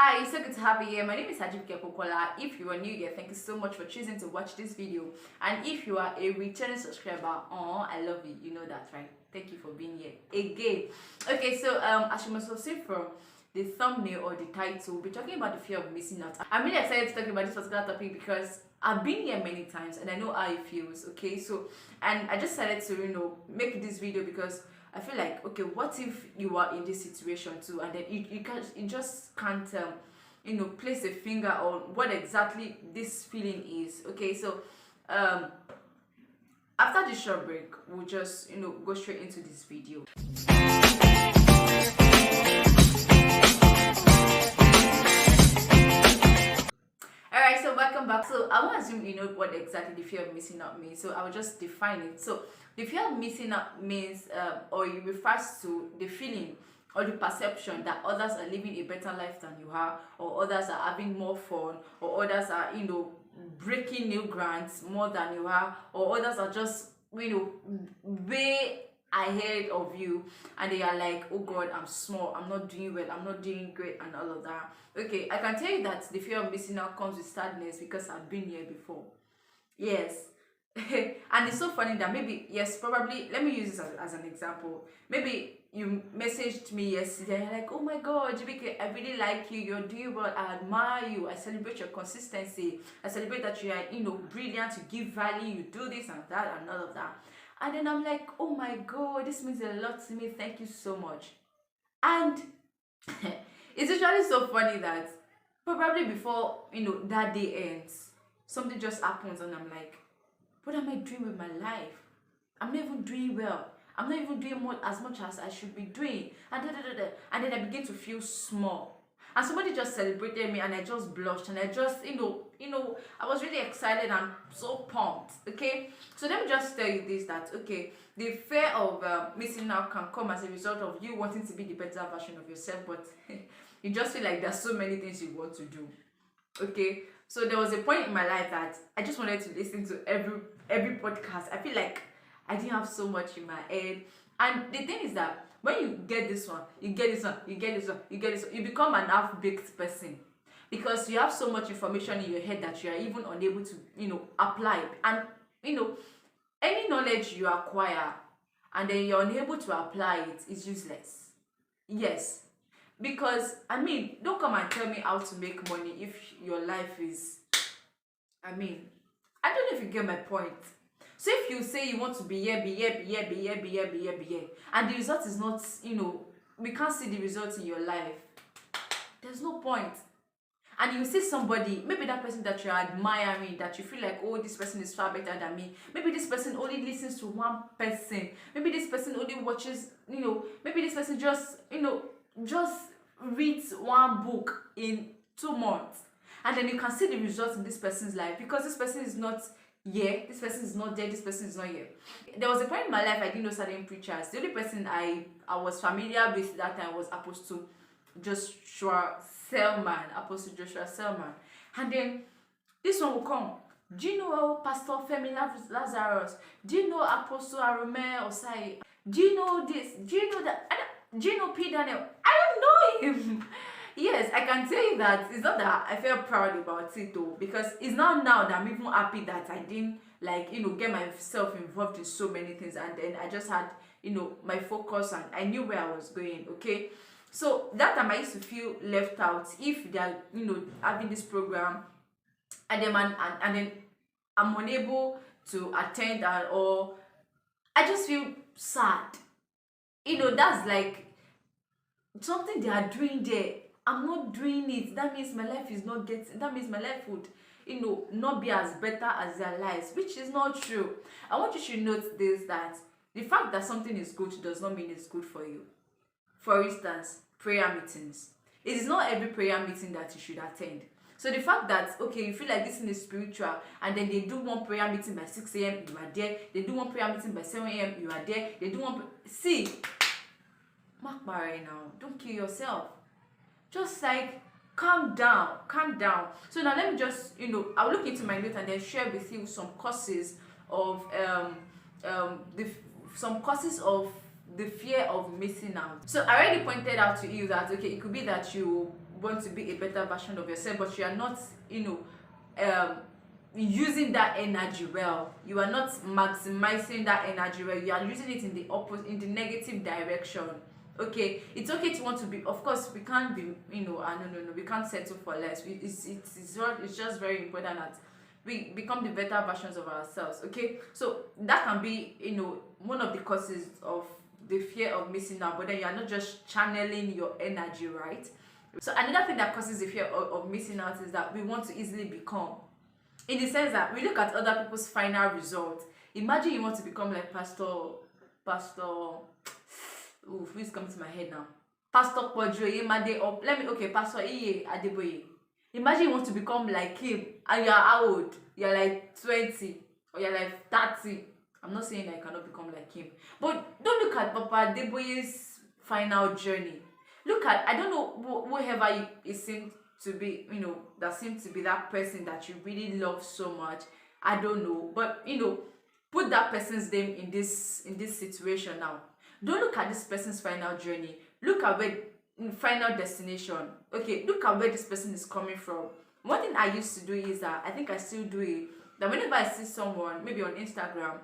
Hi, so good to have you here. My name is Hajib Kekokola. If you are new here, thank you so much for choosing to watch this video. And if you are a returning subscriber, I love you. You know that, right? Thank you for being here again. Okay, so as you must have seen from the thumbnail or the title, we'll be talking about the fear of missing out. I'm really excited to talk about this particular topic because I've been here many times and I know how it feels. Okay, so and I just decided to make this video because I feel like, okay, what if you are in this situation too, and then you just can't place a finger on what exactly this feeling is. Okay, so after this short break, we'll just go straight into this video. Alright, so welcome back. So I want to assume you know what exactly the fear of missing out means. So I will just define it. So the fear of missing out means, or it refers to the feeling or the perception that others are living a better life than you are, or others are having more fun, or others are breaking new grounds more than you are, or others are just way ahead of you, and they are like, oh god, I'm small, I'm not doing well, I'm not doing great, and all of that. Okay, I can tell you that the fear of missing out comes with sadness because I've been here before. Yes. And it's so funny that maybe, yes, probably, let me use this as an example. Maybe you messaged me yesterday, you're like, oh my god, JBK, I really like you, you're doing well, I admire you, I celebrate your consistency, I celebrate that you are brilliant, you give value, you do this and that and all of that. And then I'm like, oh my god, this means a lot to me, thank you so much. And it's usually so funny that probably before that day ends, something just happens and I'm like, what am I doing with my life? I'm not even doing well. I'm not even doing as much as I should be doing. And then I begin to feel small. And somebody just celebrated me and I just blushed and I just, I was really excited and so pumped. Okay? So let me just tell you this, that, okay, the fear of missing out can come as a result of you wanting to be the better version of yourself, but you just feel like there's so many things you want to do. Okay? So there was a point in my life that I just wanted to listen to every podcast. I feel like I didn't have so much in my head. And the thing is that when you get this one, you get this one, you get this one, you get this one, you become an half-baked person. Because you have so much information in your head that you are even unable to, apply. And, any knowledge you acquire and then you're unable to apply it is useless. Yes. Because, don't come and tell me how to make money if your life is, I don't know if you get my point. So if you say you want to be here, and the result is not, we can't see the results in your life, there's no point. And you see somebody, maybe that person that you're admiring, that you feel like, oh, this person is far better than me. Maybe this person only listens to one person. Maybe this person only watches, maybe this person just reads one book in 2 months. And then you can see the results in this person's life because this person is not here, this person is not there, this person is not here. There was a point in my life I didn't know certain preachers. The only person I was familiar with that time was Apostle Joshua Selman. And then this one will come. Do you know Pastor Femi Lazarus? Do you know Apostle Arome Osai? Do you know this? Do you know that? Do you know P. Daniel? I don't know him. Yes, I can tell you that it's not that I feel proud about it though, because it's now that I'm even happy that I didn't get myself involved in so many things, and then I just had my focus and I knew where I was going. Okay, so that time I used to feel left out if they're having this program and then I'm unable to attend, or I just feel sad. That's like something they are doing there, I'm not doing it. That means my life is not getting, that means my life would not be as better as their lives, which is not true. I want you to note this, that the fact that something is good does not mean it's good for you. For instance, prayer meetings. It is not every prayer meeting that you should attend. So the fact that, okay, you feel like this thing is spiritual, and then they do one prayer meeting by 6 a.m, you are there. They do one prayer meeting by 7 a.m, you are there. They do one, see, mark my right now, don't kill yourself. Just like calm down. So now let me just I'll look into my notes and then share with you some causes of the fear of missing out. So I already pointed out to you that, okay, it could be that you want to be a better version of yourself, but you are not, using that energy well. You are not maximizing that energy well. You are using it in the opposite, in the negative direction. Okay, it's okay to want to be, of course we can't be, no, we can't settle for less. It's just very important that we become the better versions of ourselves. Okay, so that can be, one of the causes of the fear of missing out, but then you are not just channeling your energy right. So another thing that causes the fear of missing out is that we want to easily become, in the sense that we look at other people's final result. Imagine you want to become like Pastor, who's coming to my head now? Pastor Podre Made, or Pastor Iye Adeboye. Imagine you want to become like him, and you're how old? You're like 20, or you're like 30. I'm not saying that you cannot become like him, but don't look at Papa Adeboye's final journey. Look at, I don't know, whoever it seemed to be, that seemed to be that person that you really love so much. I don't know, but put that person's name in this situation now. Don't look at this person's final journey. Look at where final destination. Okay, look at where this person is coming from. One thing I used to do is that, I think I still do it, that whenever I see someone maybe on Instagram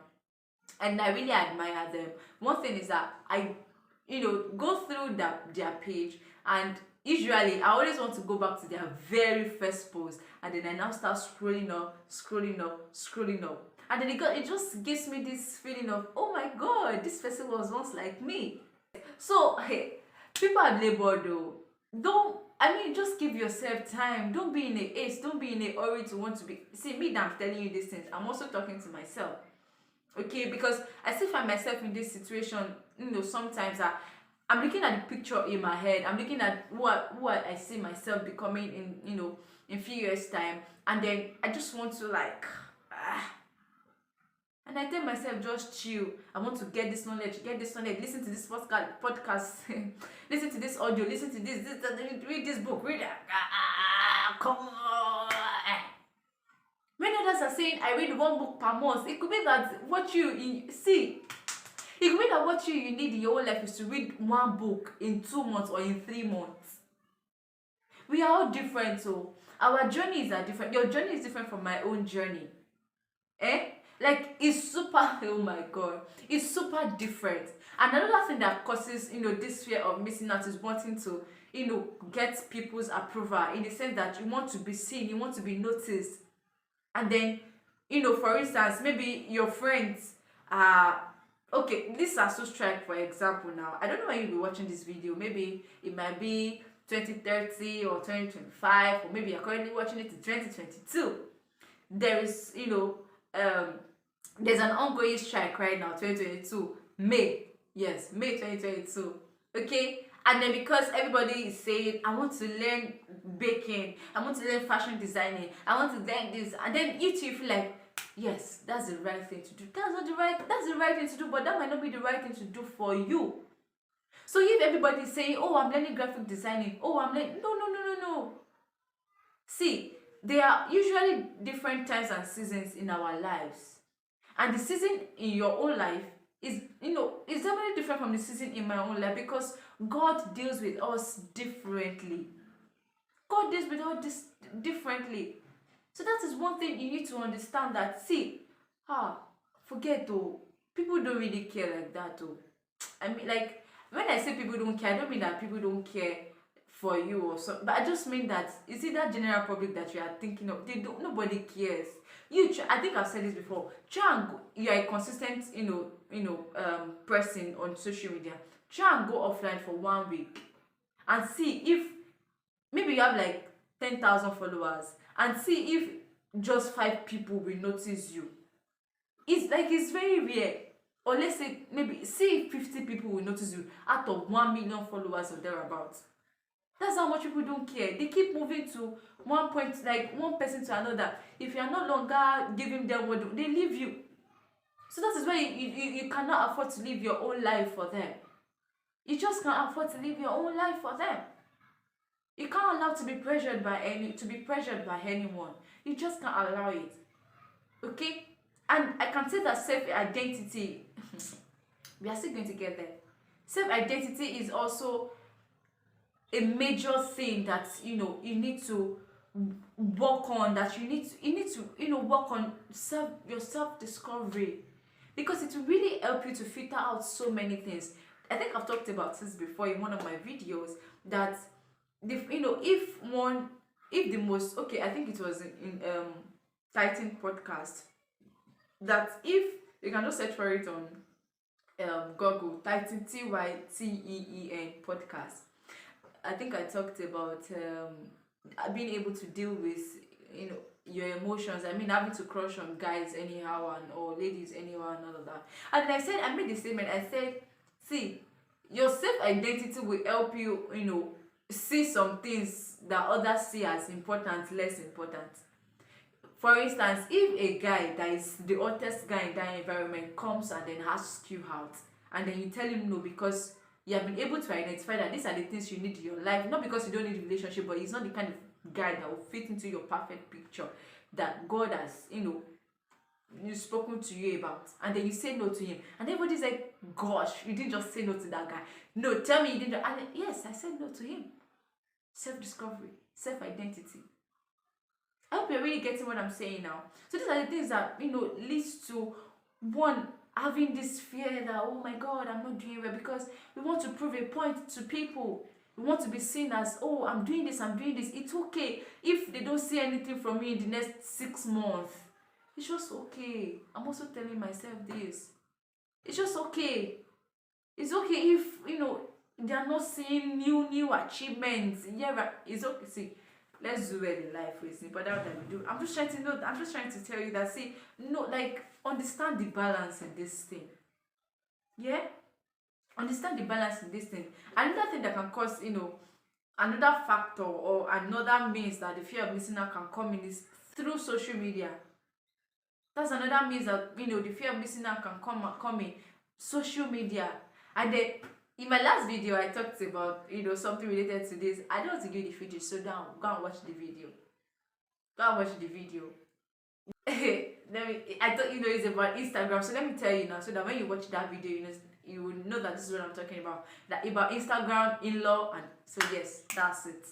and I really admire them, one thing is that I go through their page, and usually I always want to go back to their very first post, and then I now start scrolling up, and then it just gives me this feeling of, oh my god, this person was once like me. So hey, people are labored though. Just give yourself time. Don't be in a haste. Don't be in a hurry to want to be. See, me that I'm telling you these things, I'm also talking to myself. Okay, because I still find myself in this situation. Sometimes I'm looking at the picture in my head. I'm looking at what I see myself becoming in few years time, and then I just want to and I tell myself, just chill. I want to get this knowledge, listen to this podcast, listen to this audio, listen to this, read this book, read that. Come on. When others are saying I read one book per month, it could be that what you see, it could be that what you need in your whole life is to read one book in 2 months or in 3 months. We are all different, so our journeys are different. Your journey is different from my own journey. It's super, oh my god, it's super different. And another thing that causes this fear of missing out is wanting to get people's approval, in the sense that you want to be seen, you want to be noticed. And then for instance, maybe your friends okay, this are so strike, for example. Now I don't know when you'll be watching this video. Maybe it might be 2030 or 2025, or maybe you're currently watching it in 2022. There is there's an ongoing strike right now, 2022 May 2022. Okay, and then because everybody is saying, I want to learn baking, I want to learn fashion designing, I want to learn this, and then you feel like, yes, that's the right thing to do. That's the right thing to do, but that might not be the right thing to do for you. So if everybody is saying, oh, I'm learning graphic designing, oh, I'm learning, no. See, there are usually different times and seasons in our lives, and the season in your own life is is definitely different from the season in my own life, because God deals with us differently. God deals with all this differently. So that is one thing you need to understand, that forget though, people don't really care like that though. When I say people don't care, I don't mean that people don't care for you or so, but I just mean that you see that general public that you are thinking of, nobody cares. I think I've said this before. Try and go, you are a consistent person on social media. Try and go offline for 1 week and see if maybe you have like 10,000 followers, and see if just 5 people will notice you. It's very rare. Or let's say maybe see if 50 people will notice you out of 1 million followers or thereabouts. That's how much people don't care. They keep moving to one point, like one person to another. If you are no longer giving them what they leave you. So that is why you cannot afford to live your own life for them. You just can't afford to live your own life for them. You can't allow to be pressured by anyone. You just can't allow it. Okay? And I can say that self-identity, we are still going to get there. Self-identity is also a major thing that you need to work on, that you need to work on your self discovery, because it will really help you to filter out so many things. I think I've talked about this before in one of my videos, that if the most, okay, I think it was in Tyteen podcast, that if you can just search for it on Google, Tyteen, Tyteen podcast. I think I talked about being able to deal with your emotions. I mean, having to crush on guys anyhow and or ladies anyhow and all of that. And I made the statement. I said, see, your self identity will help you, see some things that others see as important, less important. For instance, if a guy that is the hottest guy in that environment comes and then asks you out, and then you tell him no because you have been able to identify that these are the things you need in your life, not because you don't need a relationship, but he's not the kind of guy that will fit into your perfect picture that God has, you've spoken to you about, and then you say no to him, and everybody's like, gosh, you didn't just say no to that guy. No, tell me you didn't. And then, yes, I said no to him. Self-discovery, self-identity. I hope you're really getting what I'm saying now. So these are the things that leads to one having this fear that, oh my God, I'm not doing well, because we want to prove a point to people. We want to be seen as, oh, I'm doing this. It's okay if they don't see anything from me in the next 6 months. It's just okay. I'm also telling myself this. It's just okay. It's okay if they are not seeing new achievements. Yeah, it's okay. See, let's do well in life with me, but that's what we do. I'm just trying to tell you that, see, understand the balance in this thing. Yeah, understand the balance in this thing. Another thing that can cause another factor or another means that the fear of missing out can come in is through social media. That's another means that the fear of missing out can come in social media. And then in my last video I talked about something related to this. I don't want to give the footage, so down go and watch the video. I thought it's about Instagram, so let me tell you now, so that when you watch that video, you will know that this is what I'm talking about. That about Instagram in-law, and so yes, that's it.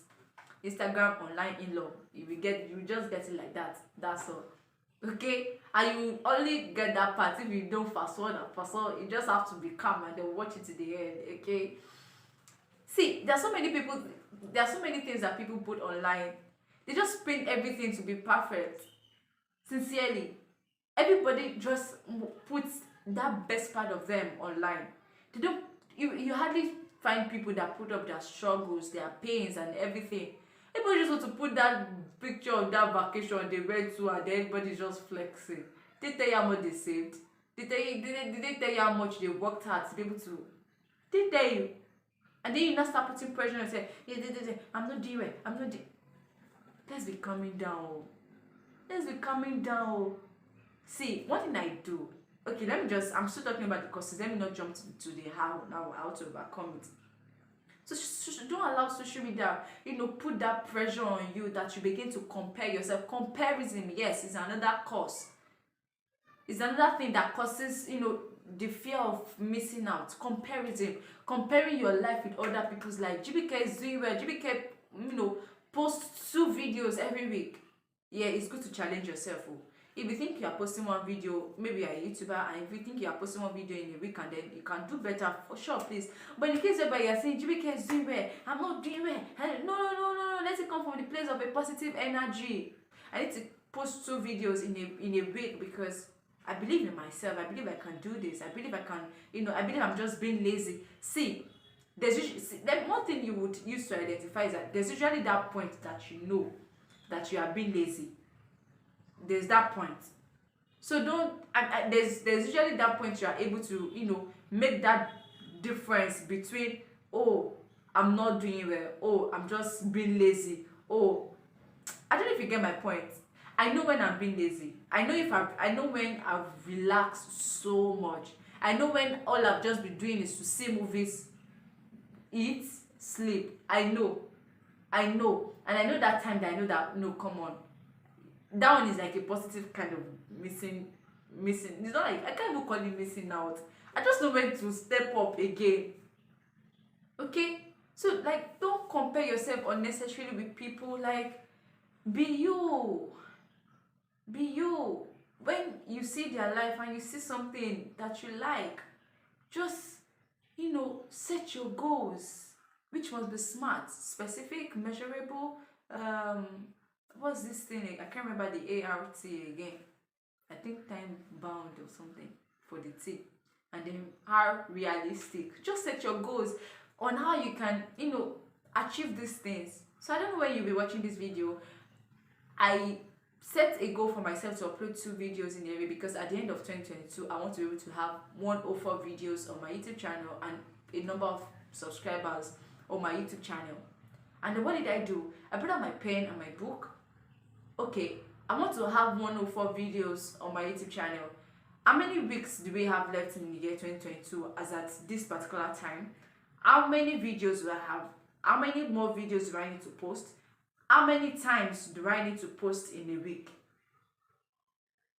Instagram online in-law. You just get it like that. That's all. Okay, and you only get that part if you don't fast forward and fast forward. You just have to be calm and then watch it to the end. Okay, see, there are so many things that people put online. They just paint everything to be perfect. Sincerely, everybody just puts that best part of them online. They don't. You hardly find people that put up their struggles, their pains, and everything. Everybody just want to put that picture of that vacation they went to, and then everybody's just flexing. They tell you how much they saved. Did they tell you how much they worked hard to be able to? They tell you, and then you now start putting pressure and say, yeah, I'm not doing it. I'm not doing. Let's be coming down. See, what did I do? Okay, I'm still talking about the causes. Let me not jump to the how to overcome it. So don't allow social media, put that pressure on you that you begin to compare yourself. Comparison, yes, is another cause. It's another thing that causes, the fear of missing out. Comparison, comparing your life with other people's life. GBK is doing well. GBK, posts 2 videos every week. Yeah, it's good to challenge yourself. If you think you are posting 1 video, maybe you're a YouTuber, and if you think you are posting 1 video in a week and then you can do better, for sure, please. But in the case whereby you're saying, GBK is doing well, I'm not doing well, no, let it come from the place of a positive energy. I need to post 2 videos in a week because I believe in myself. I believe I can do this. I believe I can, I believe I'm just being lazy. See, the one thing you would use to identify is that there's usually that point that you know that you are being lazy. There's that point. So there's usually that point you are able to make that difference between, oh, I'm not doing well, oh, I'm just being lazy, oh, I don't know if you get my point. I know when I'm being lazy. I know when I've relaxed so much. I know when all I've just been doing is to see movies, eat, sleep. I know, and I know that time that I know that, no, come on, that one is like a positive kind of missing. It's not like, I can't even call it missing out. I just know when to step up again. Okay, So like, don't compare yourself unnecessarily with people. Like, be you. Be you. When you see their life and you see something that you like, just, set your goals, which must be smart, specific, measurable. um what's this thing? I can't remember the ART again. I think time bound or something for the T. And then how realistic. Just set your goals on how you can, achieve these things. So I don't know when you'll be watching this video. I set a goal for myself to upload 2 videos in a way, because at the end of 2022 I want to be able to have 104 videos on my YouTube channel and a number of subscribers on my YouTube channel. And then what did I do? I brought out my pen and my book. Okay, I want to have 104 videos on my YouTube channel. How many weeks do we have left in the year 2022 as at this particular time? How many videos do I have? How many more videos do I need to post? How many times do I need to post in a week?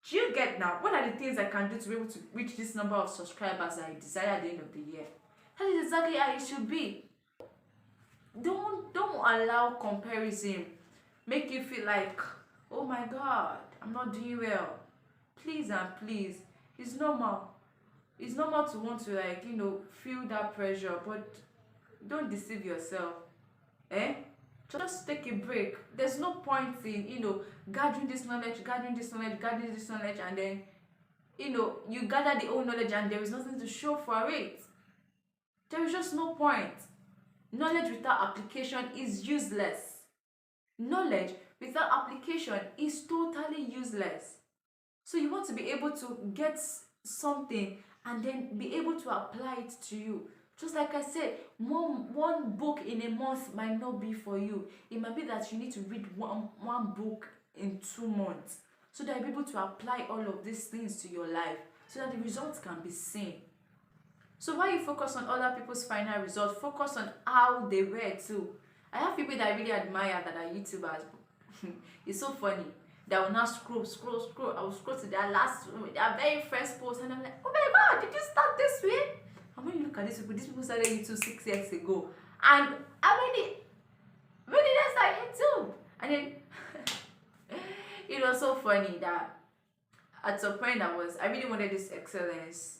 Do you get now? What are the things I can do to be able to reach this number of subscribers I desire at the end of the year? That is exactly how it should be. Don't allow comparison make you feel like, oh my god, I'm not doing well. Please and please, it's normal. It's normal to want to, like, feel that pressure, but don't deceive yourself. Just take a break. There's no point in gathering this knowledge, and then you gather the old knowledge and there is nothing to show for it. There is just no point. Knowledge without application is useless. Knowledge without application is totally useless. So you want to be able to get something and then be able to apply it to you. Just like I said, one book in a month might not be for you. It might be that you need to read one book in 2 months, so that you're able to apply all of these things to your life, so that the results can be seen. So while you focus on other people's final results, focus on how they were too. I have people that I really admire that are YouTubers. It's so funny. They will now scroll. I will scroll to their very first post, and I'm like, oh my god, did you start this way? And when you look at these people started YouTube 6 years ago. And how many when did I start YouTube? And then it was so funny that at some point I really wanted this excellence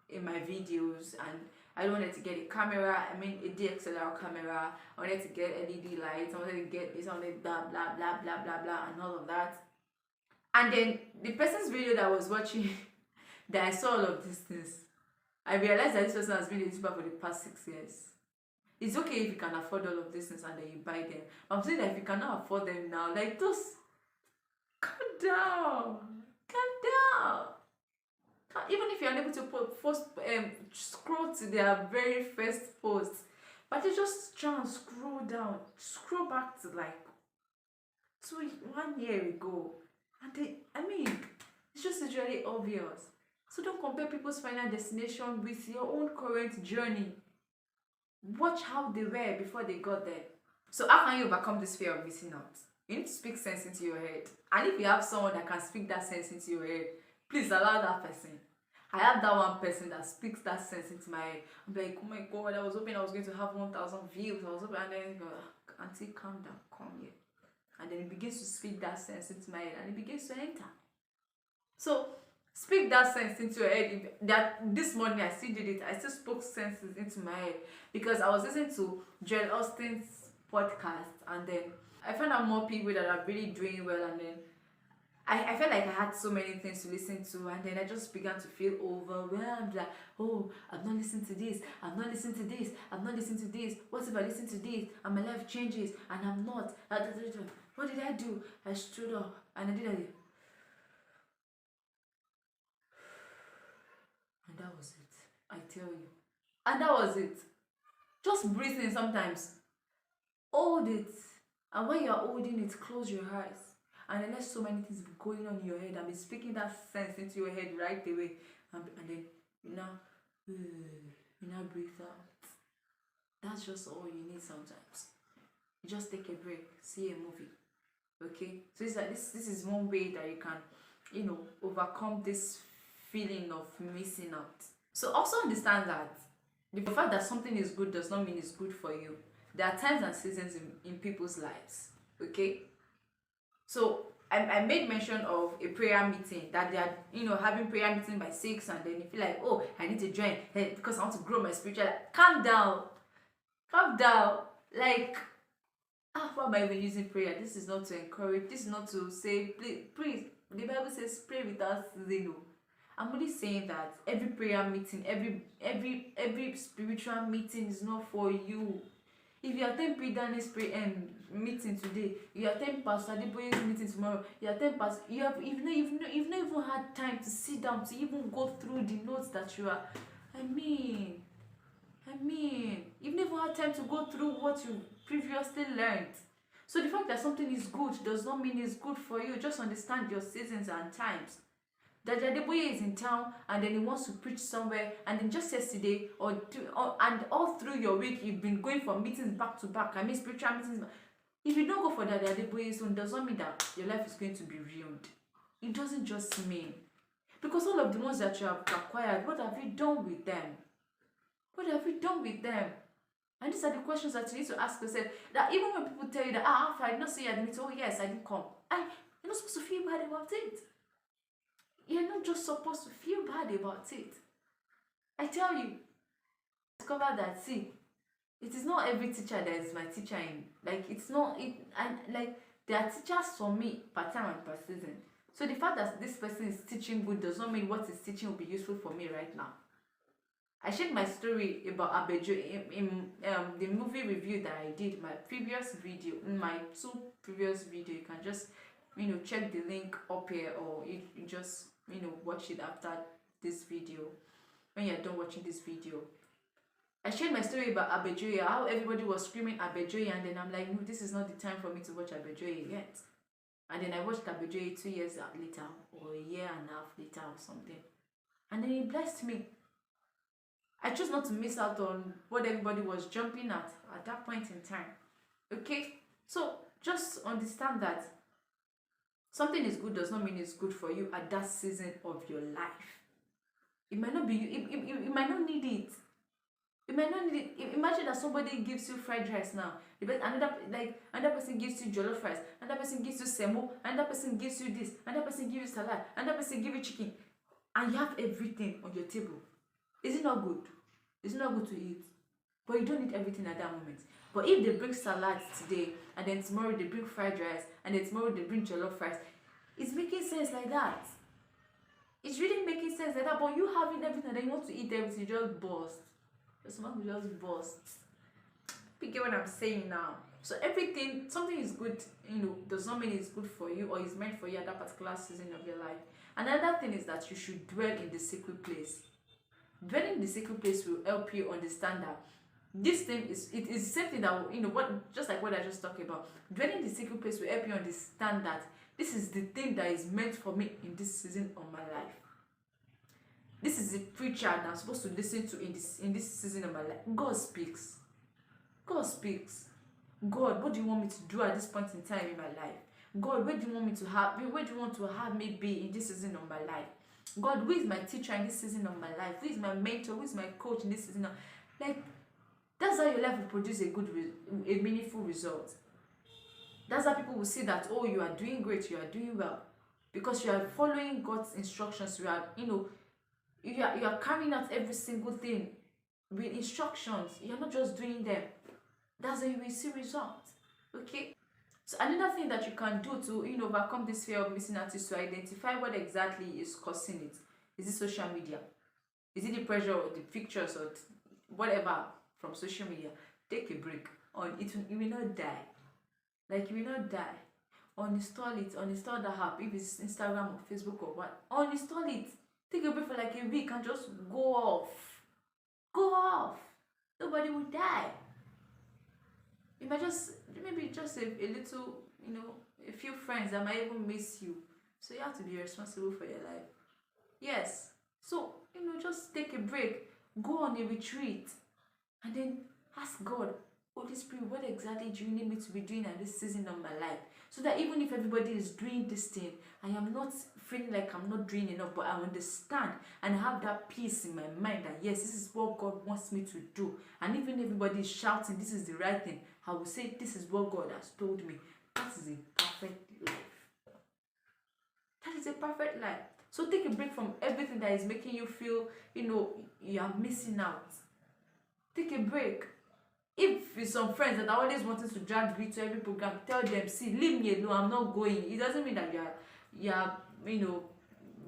in my videos, and I wanted to get a camera, a DXLR camera. I wanted to get LED lights, I wanted to get this, I wanted blah blah blah blah blah blah and all of that. And then the person's video that I was watching that I saw all of these things, I realized that this person has been a YouTuber for the past 6 years. It's okay if you can afford all of these things and then you buy them. But I'm saying that if you cannot afford them now, like, just calm down. Even if you're unable to scroll to their very first post, but you just try and scroll down, scroll back to like 1 year ago, and it's just really obvious. So don't compare people's final destination with your own current journey. Watch how they were before they got there. So how can you overcome this fear of missing out? You need to speak sense into your head. And if you have someone that can speak that sense into your head, please allow that person. I have that one person that speaks that sense into my head. I'm like, oh my god, I was hoping I was going to have 1,000 views. I was hoping, and then auntie, calm down, come here. And then it begins to speak that sense into my head, and it begins to enter. So speak that sense into your head. That this morning I still did it. I still spoke senses into my head because I was listening to Joel Austin's podcast, and then I found out more people that are really doing well, and then I felt like I had so many things to listen to, and then I just began to feel overwhelmed. Like, oh, I've not listened to this, I've not listened to this, I've not listened to this. What if I listen to this and my life changes and I'm not? What did I do? I stood up and I did it. And that was it. I tell you. And that was it. Just breathing sometimes. Hold it. And when you are holding it, close your eyes. And then let so many things be going on in your head and be speaking that sense into your head right away. And then you now breathe out. That's just all you need sometimes. You just take a break, see a movie. Okay? So it's like this is one way that you can, overcome this feeling of missing out. So also understand that The fact that something is good does not mean it's good for you. There are times and seasons in people's lives. Okay? So I made mention of a prayer meeting, that they are, having prayer meeting by 6, and then you feel like, oh, I need to join because I want to grow my spiritual life. Calm down. Calm down. Like, why am I even using prayer? This is not to encourage. This is not to say, please. The Bible says pray without ceasing. I'm only saying that every prayer meeting, every spiritual meeting is not for you. If you attend Pre-Daniel's meeting today, you attend Pastor Adeboye's meeting tomorrow, you attend Pastor, you've not even had time to sit down to even go through the notes that you are. I mean, you've never had time to go through what you previously learned. So the fact that something is good does not mean it's good for you. Just understand your seasons and times. That Adeboye is in town and then he wants to preach somewhere, and then just yesterday and all through your week you've been going for meetings back to back. I mean spiritual meetings. If you don't go for that Adeboye's own, does not mean that your life is going to be ruined. It doesn't just mean. Because all of the ones that you have acquired, what have you done with them? What have you done with them? And these are the questions that you need to ask yourself. That even when people tell you that, I did not say I didn't, oh yes, I didn't come. You're not supposed to feel bad about it. You're not just supposed to feel bad about it. I tell you, discover that, see, it is not every teacher that is my teacher in. Like, it's not, there are teachers for me, part time and per season. So the fact that this person is teaching good does not mean what he's teaching will be useful for me right now. I shared my story about Abejo in the movie review that I did, my previous video, in my 2 previous videos. You can just, check the link up here, or you just, watch it after this video, when you're done watching this video. I shared my story about Abejoye, how everybody was screaming Abejoye, and then I'm like, no, this is not the time for me to watch Abejoye yet. And then I watched Abejoye 2 years later, or a year and a half later or something. And then it blessed me. I chose not to miss out on what everybody was jumping at that point in time. Okay? So just understand that something is good does not mean it's good for you at that season of your life. It might not be you. You might not need it. You might not need it. Imagine that somebody gives you fried rice now. Another person gives you jollof rice. Another person gives you semo. Another person gives you this. Another person gives you salad. Another person gives you chicken. And you have everything on your table. Is it not good? Is it not good to eat? But you don't need everything at that moment. But if they bring salad today, and then tomorrow they bring fried rice, and then tomorrow they bring jollof rice, it's making sense like that. It's really making sense like that. But you having everything and then you want to eat everything, you just burst. Your stomach will just burst. You get what I'm saying now? So something is good, does not mean it's good for you or is meant for you at that particular season of your life. Another thing is that you should dwell in the secret place. Dwelling in the secret place will help you understand that this thing is the same thing that just like what I just talked about. Dwelling in the secret place will help you understand that this is the thing that is meant for me in this season of my life. This is the preacher that I'm supposed to listen to in this season of my life. God speaks. God speaks. God, what do you want me to do at this point in time in my life? God, where do you want to have me be in this season of my life? God, who is my teacher in this season of my life? Who is my mentor? Who is my coach in this season? That's how your life will produce a meaningful result. That's how people will see that, oh, you are doing great, you are doing well. Because you are following God's instructions. You are carrying out every single thing with instructions. You're not just doing them. That's how you will see results. Okay? So another thing that you can do to overcome this fear of missing out is to identify what exactly is causing it. Is it social media? Is it the pressure or the pictures or whatever from social media? Take a break. You will not die. You will not die. Uninstall it. Uninstall the app. If it's Instagram or Facebook or what. Uninstall it. Take a break for a week and just go off. Go off. Nobody will die. You might maybe just a little, a few friends that might even miss you. So you have to be responsible for your life. Yes. So, just take a break. Go on a retreat. And then ask God, Holy Spirit, what exactly do you need me to be doing at this season of my life? So that even if everybody is doing this thing, I am not feeling like I'm not doing enough, but I understand and have that peace in my mind that yes, this is what God wants me to do. And even everybody is shouting, this is the right thing, I will say, this is what God has told me. That is a perfect life. That is a perfect life. So take a break from everything that is making you feel, you are missing out. Take a break. If with some friends that are always wanting to drag you to every program, tell them, see, leave me alone, I'm not going. It doesn't mean that you are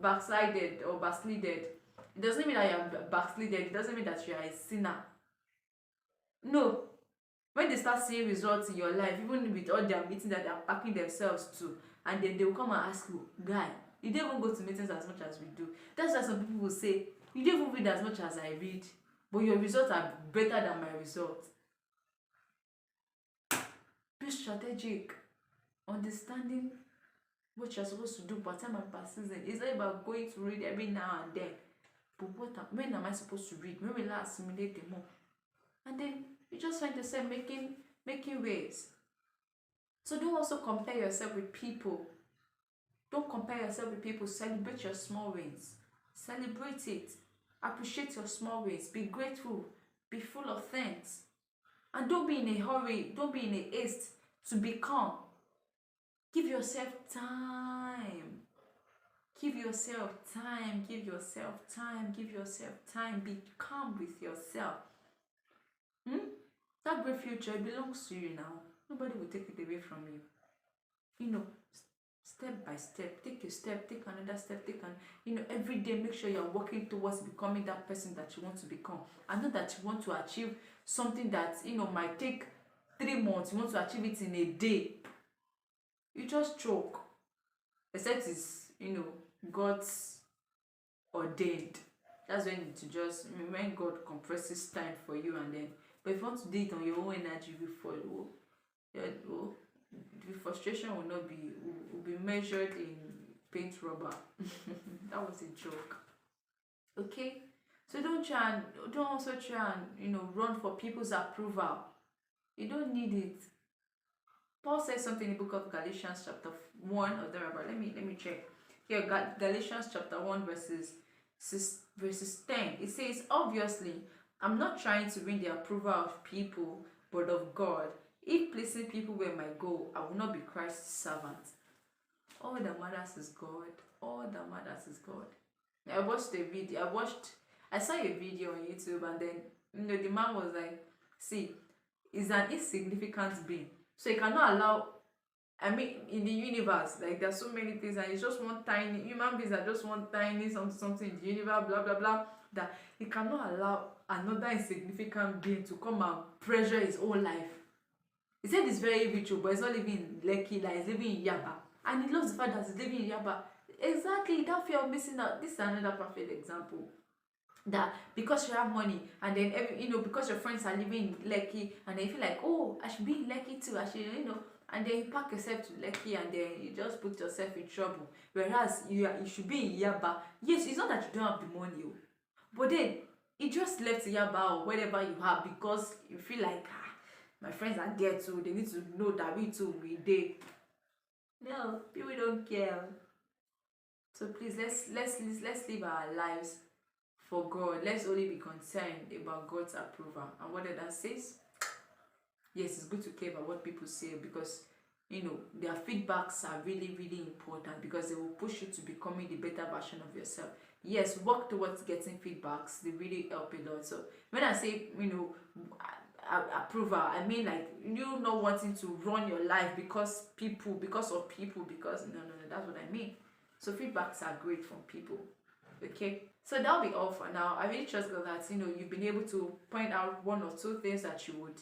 backslided or backslided. It doesn't mean that you are backslided. It doesn't mean that you are a sinner. No. When they start seeing results in your life, even with all their meetings that they are packing themselves to, and then they will come and ask you, guy, you don't even go to meetings as much as we do. That's why some people will say, you don't even read as much as I read, but your results are better than my results. Be strategic, understanding what you're supposed to do per time and per season. It's not about going to read every now and then, but when am I supposed to read? When will I assimilate them more? And then you just find yourself making waves. So don't also compare yourself with people. Don't compare yourself with people. Celebrate your small wins. Celebrate it. Appreciate your small wins. Be grateful. Be full of thanks. And don't be in a hurry. Don't be in a haste to become. Give yourself time. Give yourself time. Give yourself time. Give yourself time. Be calm with yourself. That great future belongs to you now. Nobody will take it away from you. Step by step, take a step, take another step, every day make sure you're working towards becoming that person that you want to become. And not that you want to achieve something that might take 3 months. You want to achieve it in a day. You just choke. Except it's God's ordained. That's when God compresses time for you, and then but if you want to do it on your own energy, you follow. The frustration will be measured in paint rubber. That was a joke. Okay, so don't also try and run for people's approval. You don't need it. Paul says something in the book of Galatians chapter 1 or thereabout. Let me check. Here, Galatians chapter 1 verses 10. It says, obviously, I'm not trying to win the approval of people, but of God. If pleasing people were my goal, I would not be Christ's servant. All that matters is God. All that matters is God. I saw a video on YouTube, and then the man was like, see, he's an insignificant being. So he cannot allow, in the universe, like there's so many things, and it's just one tiny, human beings are just one tiny something in the universe, blah blah blah, that he cannot allow another insignificant being to come and pressure his own life. He said he's very rich, but he's not living in Lekki, like he's living in Yaba. And he loves the fact that he's living in Yaba. Exactly, that fear of missing out. This is another perfect example. That because you have money, and then because your friends are living in Lekki, and then you feel like, oh, I should be in Lekki too, I should, and then you pack yourself to Lekki, and then you just put yourself in trouble. Whereas you should be in Yaba. Yes, it's not that you don't have the money, but then you just left Yaba or whatever you have because you feel like, my friends are there too, they need to know that we too we there. No, people don't care. So please, let's live our lives for God. Let's only be concerned about God's approval. And what that says, yes, it's good to care about what people say, because their feedbacks are really, really important, because they will push you to becoming the better version of yourself. Yes, work towards getting feedbacks. They really help a lot. So when I say approval, I mean like you not wanting to run your life because of people, because no, that's what I mean. So feedbacks are great from people. Okay, so that'll be all for now. I really trust God that you've been able to point out 1 or 2 things that you would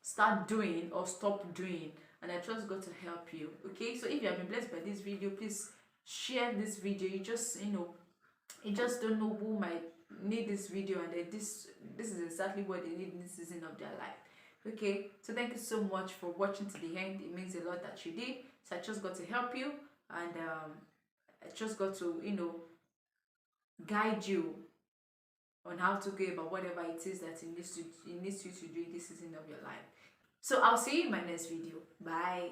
start doing or stop doing, and I trust God to help you. Okay, so if you have been blessed by this video, please share this video. You just don't know who might need this video, and then this is exactly what they need in this season of their life. Okay, so thank you so much for watching to the end. It means a lot that you did. So I just got to help you, and I just got to guide you on how to go about whatever it is that it needs you to do in this season of your life. So I'll see you in my next video. Bye.